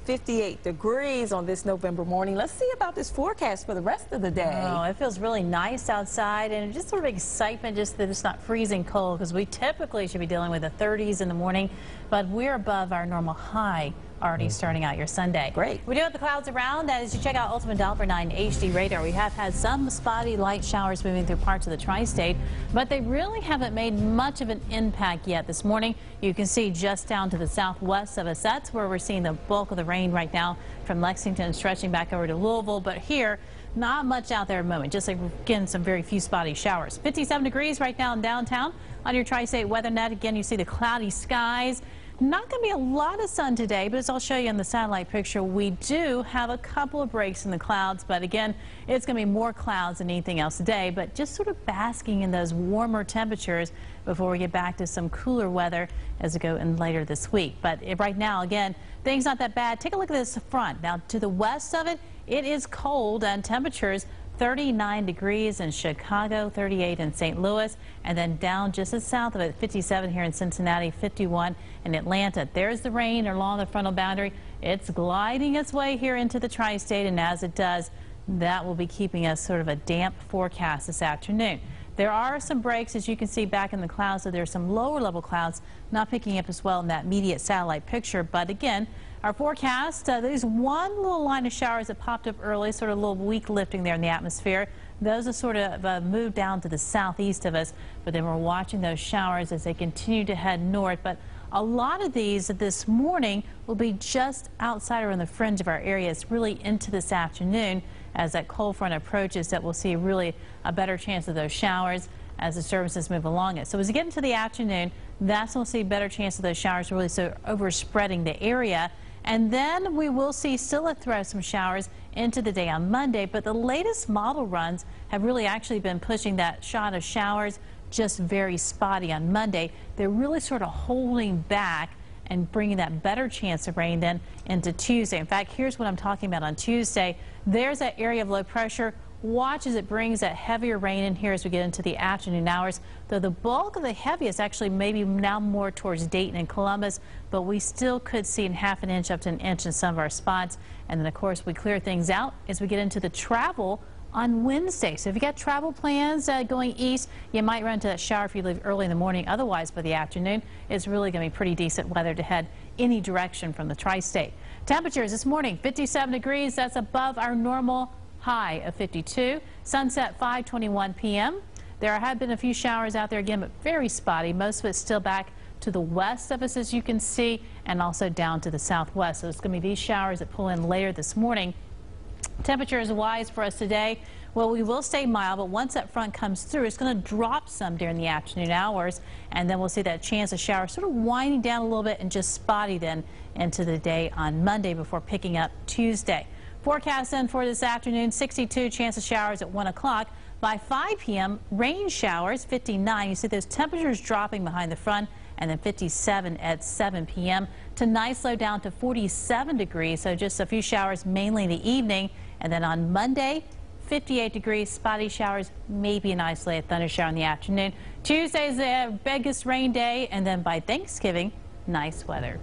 58 degrees on this November morning. Let's see about this forecast for the rest of the day. Oh, it feels really nice outside, and just sort of excitement just that it's not freezing cold, because we typically should be dealing with the 30s in the morning, but we're above our normal high already starting out your Sunday. Great. We do have the clouds around. As you check out Ultimate Doppler 9 HD radar, we have had some spotty light showers moving through parts of the tri-state, but they really haven't made much of an impact yet this morning. You can see just down to the southwest of us, that's where we're seeing the bulk of the rain right now, from Lexington stretching back over to Louisville. But here, not much out there at the moment. Just again, some very few spotty showers. 57 degrees right now in downtown on your tri-state weather net. Again, you see the cloudy skies. Not going to be a lot of sun today, but as I'll show you in the satellite picture, we do have a couple of breaks in the clouds. But again, it's going to be more clouds than anything else today, but just sort of basking in those warmer temperatures before we get back to some cooler weather as we go in later this week. But right now, again, things not that bad. Take a look at this front. Now, to the west of it, it is cold, and temperatures 39 degrees in Chicago, 38 in St. Louis, and then down just as south of it, 57 here in Cincinnati, 51 in Atlanta. There's the rain along the frontal boundary. It's gliding its way here into the tri-state, and as it does, that will be keeping us sort of a damp forecast this afternoon. There are some breaks, as you can see back in the clouds, so there's some lower level clouds not picking up as well in that immediate satellite picture. But again, our forecast, there's one little line of showers that popped up early, sort of a little weak lifting there in the atmosphere. Those are sort of moved down to the southeast of us, but then we're watching those showers as they continue to head north. But a lot of these this morning will be just outside or on the fringe of our area. It's really into this afternoon as that cold front approaches that we'll see really a better chance of those showers as the services move along it. So as we get into the afternoon, that's when we'll see a better chance of those showers really so overspreading the area. And then we will see still a threat of some showers into the day on Monday, but the latest model runs have really actually been pushing that shot of showers just very spotty on Monday. They're really sort of holding back and bringing that better chance of rain then into Tuesday. In fact, here's what I'm talking about on Tuesday. There's that area of low pressure. Watch as it brings that heavier rain in here as we get into the afternoon hours, though the bulk of the heaviest actually maybe now more towards Dayton and Columbus, but we still could see in half an inch up to an inch in some of our spots. And then of course we clear things out as we get into the travel on Wednesday. So if you got travel plans going east, you might run into that shower if you leave early in the morning. Otherwise, by the afternoon, it's really going to be pretty decent weather to head any direction from the tri-state. Temperatures this morning, 57 degrees. That's above our normal high of 52. Sunset 5:21 p.m. There have been a few showers out there again, but very spotty. Most of it's still back to the west of us, as you can see, and also down to the southwest. So it's going to be these showers that pull in later this morning. Temperatures wise for us today, well, we will stay mild, but once that front comes through, it's going to drop some during the afternoon hours, and then we'll see that chance of showers sort of winding down a little bit and just spotty then into the day on Monday before picking up Tuesday. Forecast then for this afternoon, 62 chance of showers at 1 o'clock. By 5 p.m., rain showers, 59. You see those temperatures dropping behind the front, and then 57 at 7 p.m. Tonight, slow down to 47 degrees, so just a few showers mainly in the evening. And then on Monday, 58 degrees, spotty showers, maybe an isolated thunder shower in the afternoon. Tuesday is the biggest rain day, and then by Thanksgiving, nice weather.